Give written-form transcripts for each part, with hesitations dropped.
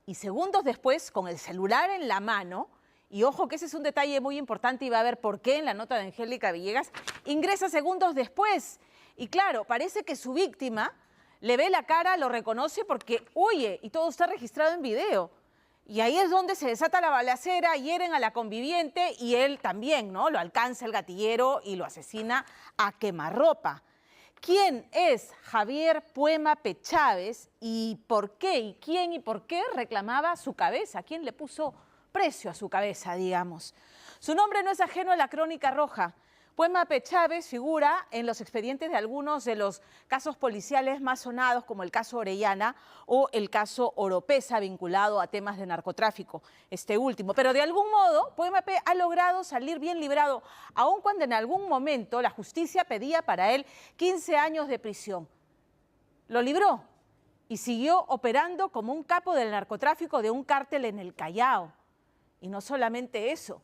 y segundos después, con el celular en la mano, y ojo que ese es un detalle muy importante y va a ver por qué en la nota de Angélica Villegas, ingresa segundos después. Y claro, parece que su víctima le ve la cara, lo reconoce porque huye y todo está registrado en video. Y ahí es donde se desata la balacera, hieren a la conviviente y él también, ¿no? Lo alcanza el gatillero y lo asesina a quemarropa. ¿Quién es Javier Puemape Chávez y por qué? ¿Y quién y por qué reclamaba su cabeza? ¿Quién le puso precio a su cabeza, digamos? Su nombre no es ajeno a la crónica roja. Puemape Chávez figura en los expedientes de algunos de los casos policiales más sonados, como el caso Orellana o el caso Oropesa, vinculado a temas de narcotráfico, este último. Pero de algún modo, Puemape ha logrado salir bien librado, aun cuando en algún momento la justicia pedía para él 15 años de prisión. Lo libró y siguió operando como un capo del narcotráfico de un cártel en el Callao. Y no solamente eso,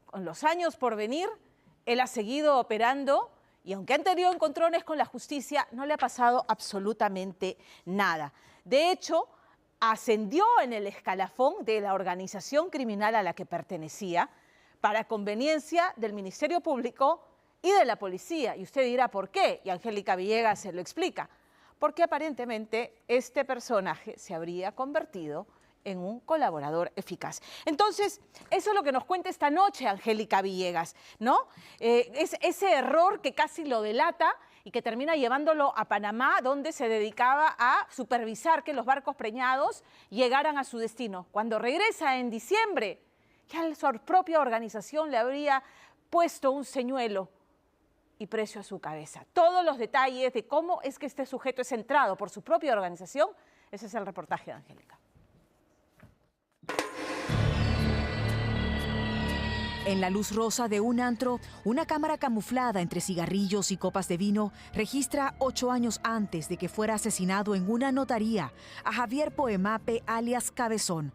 con los años por venir, él ha seguido operando y aunque han tenido encontrones con la justicia, no le ha pasado absolutamente nada. De hecho, ascendió en el escalafón de la organización criminal a la que pertenecía para conveniencia del Ministerio Público y de la policía. Y usted dirá, ¿por qué? Y Angélica Villegas se lo explica. Porque aparentemente este personaje se habría convertido en un colaborador eficaz. Entonces, eso es lo que nos cuenta esta noche Angélica Villegas, ¿no? Es ese error que casi lo delata y que termina llevándolo a Panamá, donde se dedicaba a supervisar que los barcos preñados llegaran a su destino. Cuando regresa en diciembre, ya su propia organización le habría puesto un señuelo y precio a su cabeza. Todos los detalles de cómo es que este sujeto es centrado por su propia organización, ese es el reportaje de Angélica. En la luz rosa de un antro, una cámara camuflada entre cigarrillos y copas de vino registra 8 años antes de que fuera asesinado en una notaría a Javier Puemape alias Cabezón.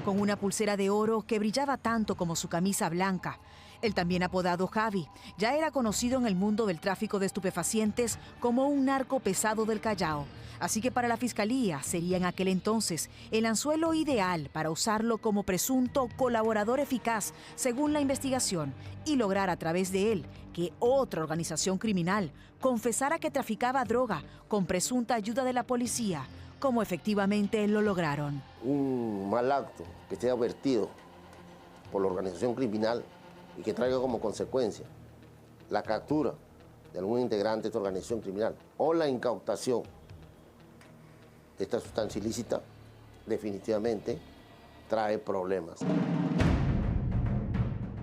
Con una pulsera de oro que brillaba tanto como su camisa blanca. Él también apodado Javi, ya era conocido en el mundo del tráfico de estupefacientes como un narco pesado del Callao. Así que para la Fiscalía sería en aquel entonces el anzuelo ideal para usarlo como presunto colaborador eficaz, según la investigación, y lograr a través de él que otra organización criminal confesara que traficaba droga con presunta ayuda de la policía, como efectivamente lo lograron. Un mal acto que esté advertido por la organización criminal y que traiga como consecuencia la captura de algún integrante de esta organización criminal o la incautación de esta sustancia ilícita, definitivamente trae problemas.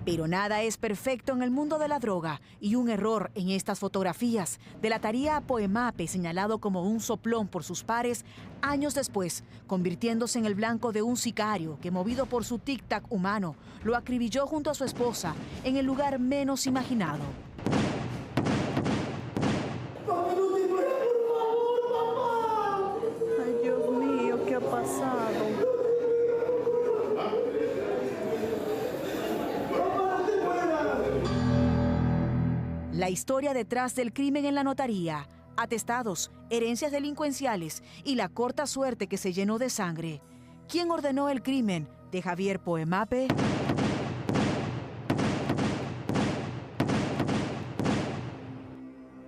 Pero nada es perfecto en el mundo de la droga y un error en estas fotografías delataría a Puemape, señalado como un soplón por sus pares, años después, convirtiéndose en el blanco de un sicario que, movido por su tic-tac humano, lo acribilló junto a su esposa en el lugar menos imaginado. Ay, Dios mío, ¿qué ha pasado? La historia detrás del crimen en la notaría, atestados, herencias delincuenciales y la corta suerte que se llenó de sangre. ¿Quién ordenó el crimen de Javier Puemape?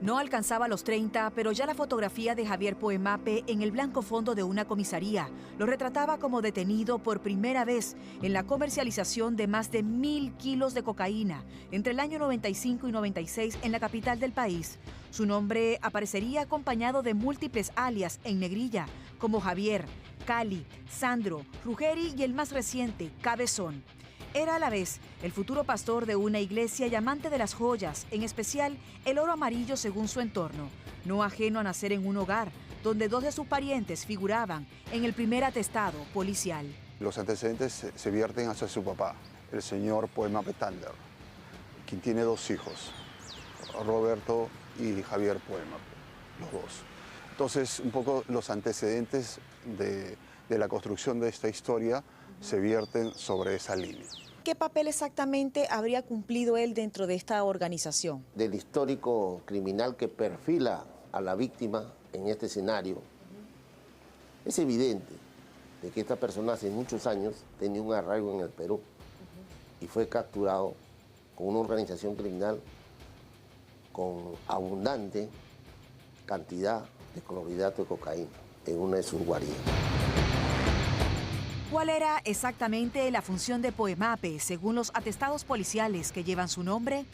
No alcanzaba los 30, pero ya la fotografía de Javier Puemape en el blanco fondo de una comisaría lo retrataba como detenido por primera vez en la comercialización de más de 1.000 kilos de cocaína entre el año 95 y 96 en la capital del país. Su nombre aparecería acompañado de múltiples alias en negrilla, como Javier, Cali, Sandro, Ruggeri y el más reciente, Cabezón. Era a la vez el futuro pastor de una iglesia y amante de las joyas, en especial el oro amarillo según su entorno, no ajeno a nacer en un hogar donde 2 de sus parientes figuraban en el primer atestado policial. Los antecedentes se vierten hacia su papá, el señor Puemape Tander, quien tiene 2 hijos, Roberto y Javier Puemape, los 2. Entonces, un poco los antecedentes de la construcción de esta historia se vierten sobre esa línea. ¿Qué papel exactamente habría cumplido él dentro de esta organización? Del histórico criminal que perfila a la víctima en este escenario Es evidente de que esta persona hace muchos años tenía un arraigo en el Perú y fue capturado con una organización criminal con abundante cantidad de clorhidrato de cocaína en una de sus guaridas. ¿Cuál era exactamente la función de Poemape según los atestados policiales que llevan su nombre?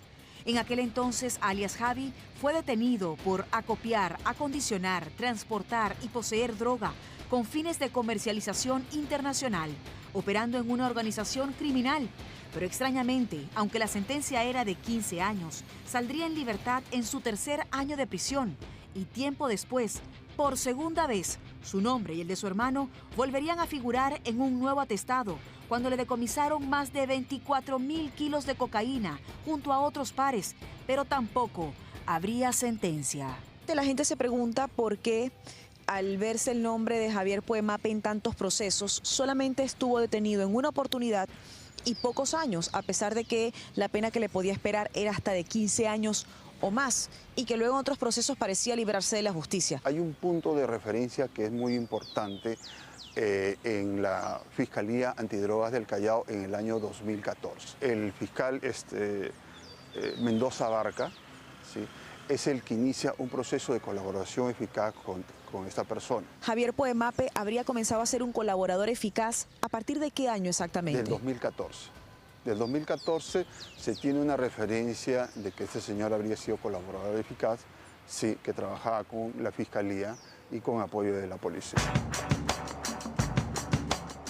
En aquel entonces, alias Javi fue detenido por acopiar, acondicionar, transportar y poseer droga con fines de comercialización internacional, operando en una organización criminal. Pero extrañamente, aunque la sentencia era de 15 años, saldría en libertad en su tercer año de prisión y tiempo después, por segunda vez, su nombre y el de su hermano volverían a figurar en un nuevo atestado cuando le decomisaron más de 24.000 kilos de cocaína junto a otros pares, pero tampoco habría sentencia. La gente se pregunta por qué, al verse el nombre de Javier Poemape en tantos procesos, solamente estuvo detenido en una oportunidad y pocos años, a pesar de que la pena que le podía esperar era hasta de 15 años o más, y que luego en otros procesos parecía librarse de la justicia. Hay un punto de referencia que es muy importante en la Fiscalía Antidrogas del Callao en el año 2014. El fiscal Mendoza Barca, ¿sí?, es el que inicia un proceso de colaboración eficaz con esta persona. Javier Poemape habría comenzado a ser un colaborador eficaz ¿a partir de qué año exactamente? Del 2014. Del 2014 se tiene una referencia de que este señor habría sido colaborador eficaz, sí, que trabajaba con la Fiscalía y con apoyo de la policía.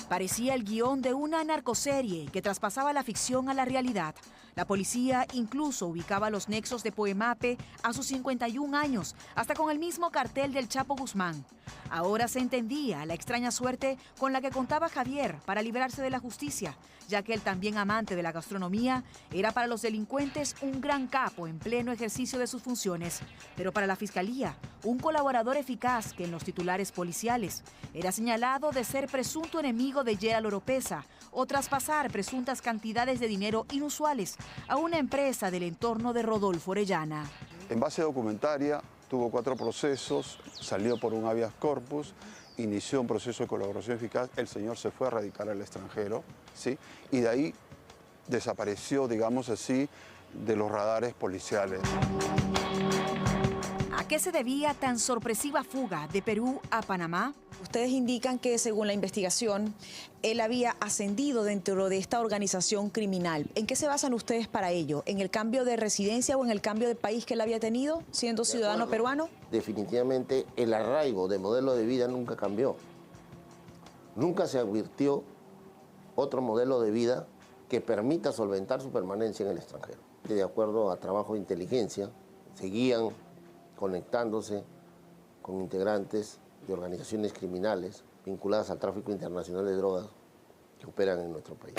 Parecía el guión de una narcoserie que traspasaba la ficción a la realidad. La policía incluso ubicaba los nexos de Poemape a sus 51 años, hasta con el mismo cartel del Chapo Guzmán. Ahora se entendía la extraña suerte con la que contaba Javier para librarse de la justicia, ya que el también amante de la gastronomía era para los delincuentes un gran capo en pleno ejercicio de sus funciones, pero para la Fiscalía, un colaborador eficaz que en los titulares policiales era señalado de ser presunto enemigo de Gerald Oropesa o traspasar presuntas cantidades de dinero inusuales a una empresa del entorno de Rodolfo Orellana. En base documentaria, tuvo 4 procesos, salió por un habeas corpus, inició un proceso de colaboración eficaz, el señor se fue a radicar al extranjero, ¿sí?, y de ahí desapareció, digamos así, de los radares policiales. ¿A qué se debía tan sorpresiva fuga de Perú a Panamá? Ustedes indican que, según la investigación, él había ascendido dentro de esta organización criminal. ¿En qué se basan ustedes para ello? ¿En el cambio de residencia o en el cambio de país que él había tenido, siendo ciudadano peruano? Definitivamente el arraigo de modelo de vida nunca cambió. Nunca se advirtió otro modelo de vida que permita solventar su permanencia en el extranjero. De acuerdo a trabajo de inteligencia, seguían conectándose con integrantes de organizaciones criminales vinculadas al tráfico internacional de drogas que operan en nuestro país.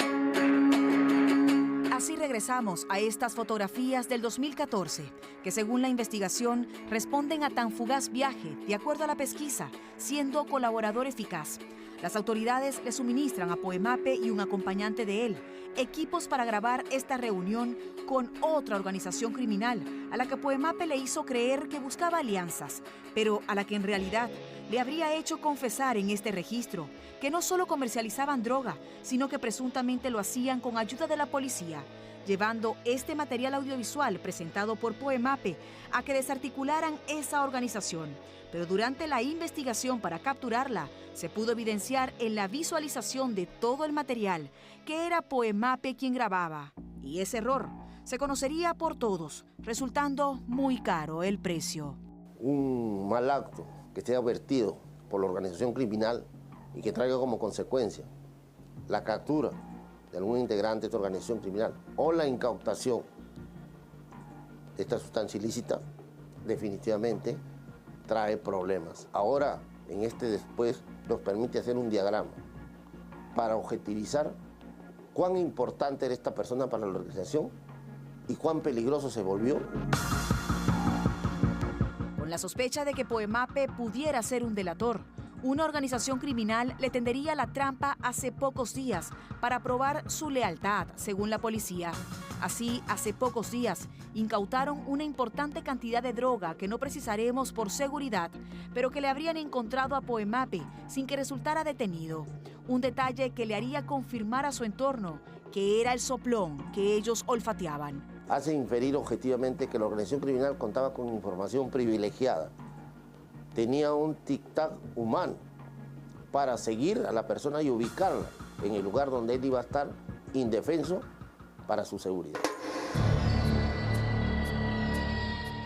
Así regresamos a estas fotografías del 2014, que según la investigación responden a tan fugaz viaje, de acuerdo a la pesquisa, siendo colaborador eficaz. Las autoridades le suministran a Poemape y un acompañante de él equipos para grabar esta reunión con otra organización criminal a la que Poemape le hizo creer que buscaba alianzas, pero a la que en realidad le habría hecho confesar en este registro que no solo comercializaban droga, sino que presuntamente lo hacían con ayuda de la policía, llevando este material audiovisual presentado por Poemape a que desarticularan esa organización. Pero durante la investigación para capturarla, se pudo evidenciar en la visualización de todo el material que era Poemape quien grababa. Y ese error se conocería por todos, resultando muy caro el precio. Un mal acto que esté advertido por la organización criminal y que traiga como consecuencia la captura de algún integrante de esta organización criminal o la incautación de esta sustancia ilícita, definitivamente trae problemas. Ahora, en este después, nos permite hacer un diagrama para objetivizar cuán importante era esta persona para la organización y cuán peligroso se volvió. Con la sospecha de que Poemape pudiera ser un delator, Una organización criminal le tendería la trampa hace pocos días para probar su lealtad, según la policía. Así, hace pocos días, incautaron una importante cantidad de droga que no precisaremos por seguridad, pero que le habrían encontrado a Poemape sin que resultara detenido. Un detalle que le haría confirmar a su entorno que era el soplón que ellos olfateaban. Hace inferir objetivamente que la organización criminal contaba con información privilegiada. Tenía un tic-tac humano para seguir a la persona y ubicarla en el lugar donde él iba a estar indefenso para su seguridad.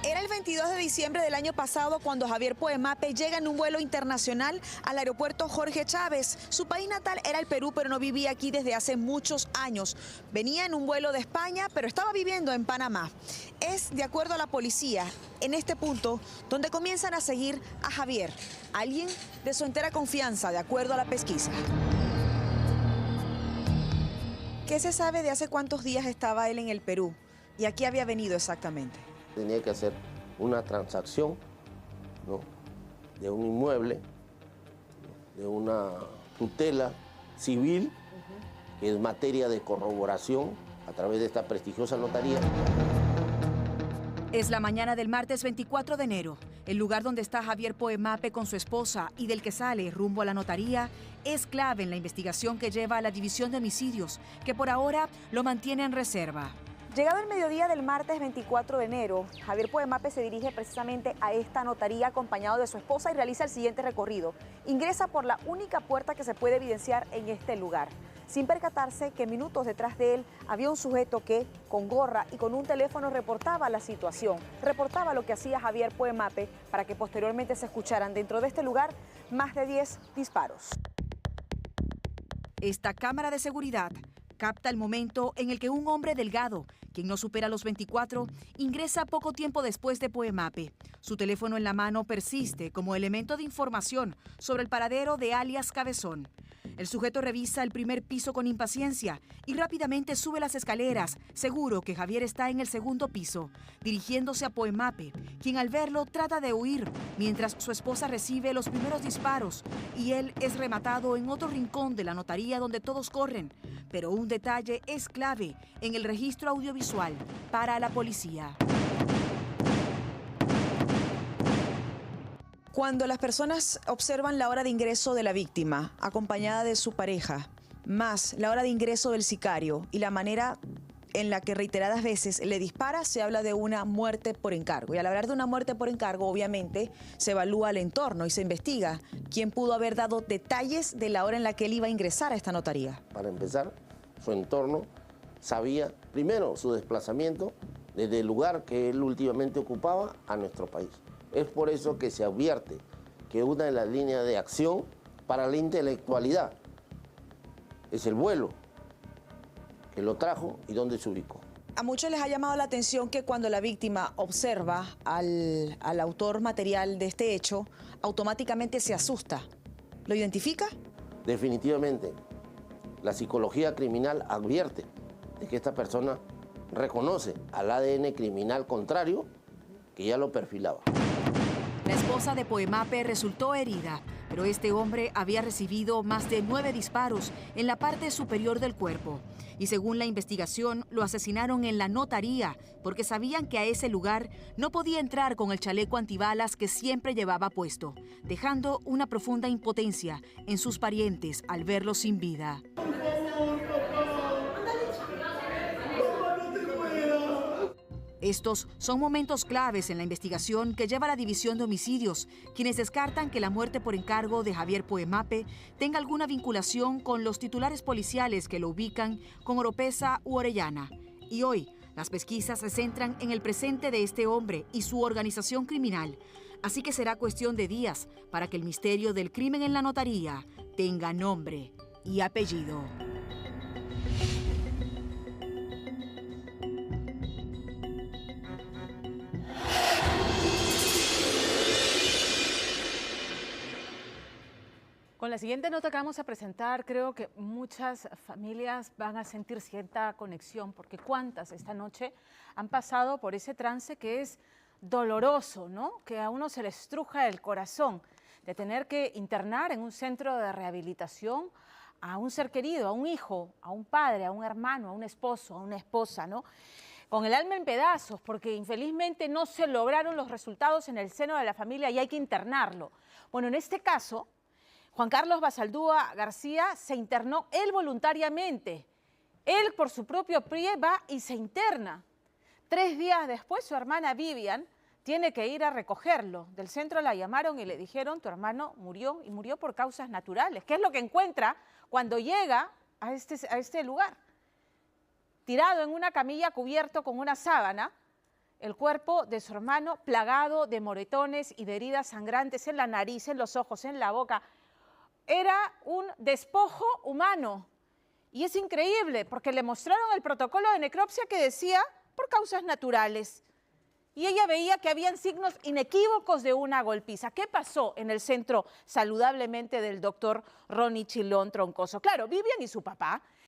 Era el 22 de diciembre del año pasado cuando Javier Poemape llega en un vuelo internacional al aeropuerto Jorge Chávez. Su país natal era el Perú, pero no vivía aquí desde hace muchos años. Venía en un vuelo de España, pero estaba viviendo en Panamá. Es, de acuerdo a la policía, en este punto donde comienzan a seguir a Javier, alguien de su entera confianza, de acuerdo a la pesquisa. ¿Qué se sabe de hace cuántos días estaba él en el Perú? ¿Y a qué había venido exactamente? Tenía que hacer una transacción, ¿no?, de un inmueble, de una tutela civil, que es materia de corroboración a través de esta prestigiosa notaría. Es la mañana del martes 24 de enero. El lugar donde está Javier Poemape con su esposa y del que sale rumbo a la notaría es clave en la investigación que lleva a la División de Homicidios, que por ahora lo mantiene en reserva. Llegado el mediodía del martes 24 de enero, Javier Poemape se dirige precisamente a esta notaría acompañado de su esposa y realiza el siguiente recorrido. Ingresa por la única puerta que se puede evidenciar en este lugar, sin percatarse que minutos detrás de él había un sujeto que, con gorra y con un teléfono, reportaba la situación, reportaba lo que hacía Javier Poemape para que posteriormente se escucharan dentro de este lugar más de 10 disparos. Esta cámara de seguridad capta el momento en el que un hombre delgado, quien no supera los 24, ingresa poco tiempo después de Poemape. Su teléfono en la mano persiste como elemento de información sobre el paradero de alias Cabezón. El sujeto revisa el primer piso con impaciencia y rápidamente sube las escaleras, seguro que Javier está en el segundo piso, dirigiéndose a Poemape, quien al verlo trata de huir, mientras su esposa recibe los primeros disparos y él es rematado en otro rincón de la notaría donde todos corren. Pero un detalle es clave en el registro audiovisual para la policía. Cuando las personas observan la hora de ingreso de la víctima, acompañada de su pareja, más la hora de ingreso del sicario y la manera en la que reiteradas veces le dispara, se habla de una muerte por encargo. Y al hablar de una muerte por encargo, obviamente, se evalúa el entorno y se investiga quién pudo haber dado detalles de la hora en la que él iba a ingresar a esta notaría. Para empezar, su entorno sabía, primero, su desplazamiento desde el lugar que él últimamente ocupaba a nuestro país. Es por eso que se advierte que una de las líneas de acción para la intelectualidad es el vuelo que lo trajo y dónde se ubicó. A muchos les ha llamado la atención que cuando la víctima observa al autor material de este hecho, automáticamente se asusta. ¿Lo identifica? Definitivamente, la psicología criminal advierte de que esta persona reconoce al ADN criminal contrario que ya lo perfilaba. La esposa de Poemape resultó herida, pero este hombre había recibido más de 9 disparos en la parte superior del cuerpo. Y según la investigación, lo asesinaron en la notaría porque sabían que a ese lugar no podía entrar con el chaleco antibalas que siempre llevaba puesto, dejando una profunda impotencia en sus parientes al verlo sin vida. Estos son momentos claves en la investigación que lleva la División de Homicidios, quienes descartan que la muerte por encargo de Javier Poemape tenga alguna vinculación con los titulares policiales que lo ubican con Oropesa u Orellana. Y hoy, las pesquisas se centran en el presente de este hombre y su organización criminal. Así que será cuestión de días para que el misterio del crimen en la notaría tenga nombre y apellido. Con la siguiente nota que vamos a presentar, creo que muchas familias van a sentir cierta conexión, porque cuántas esta noche han pasado por ese trance que es doloroso, ¿no? Que a uno se le estruja el corazón. de tener que internar en un centro de rehabilitación a un ser querido, a un hijo, a un padre, a un hermano, a un esposo, a una esposa, ¿no? Con el alma en pedazos, porque infelizmente no se lograron los resultados en el seno de la familia y hay que internarlo. Bueno, en este caso, Juan Carlos Basaldúa García se internó él voluntariamente. Él, por su propio pie, va y se interna. 3 días después, su hermana Vivian tiene que ir a recogerlo. Del centro la llamaron y le dijeron, tu hermano murió, y murió por causas naturales. ¿Qué es lo que encuentra cuando llega a este lugar? Tirado en una camilla cubierto con una sábana, el cuerpo de su hermano plagado de moretones y de heridas sangrantes en la nariz, en los ojos, en la boca. Era un despojo humano. Y es increíble porque le mostraron el protocolo de necropsia que decía por causas naturales. Y ella veía que habían signos inequívocos de una golpiza. ¿Qué pasó en el centro saludablemente del doctor Ronnie Chilón Troncoso? Claro, Vivian y su papá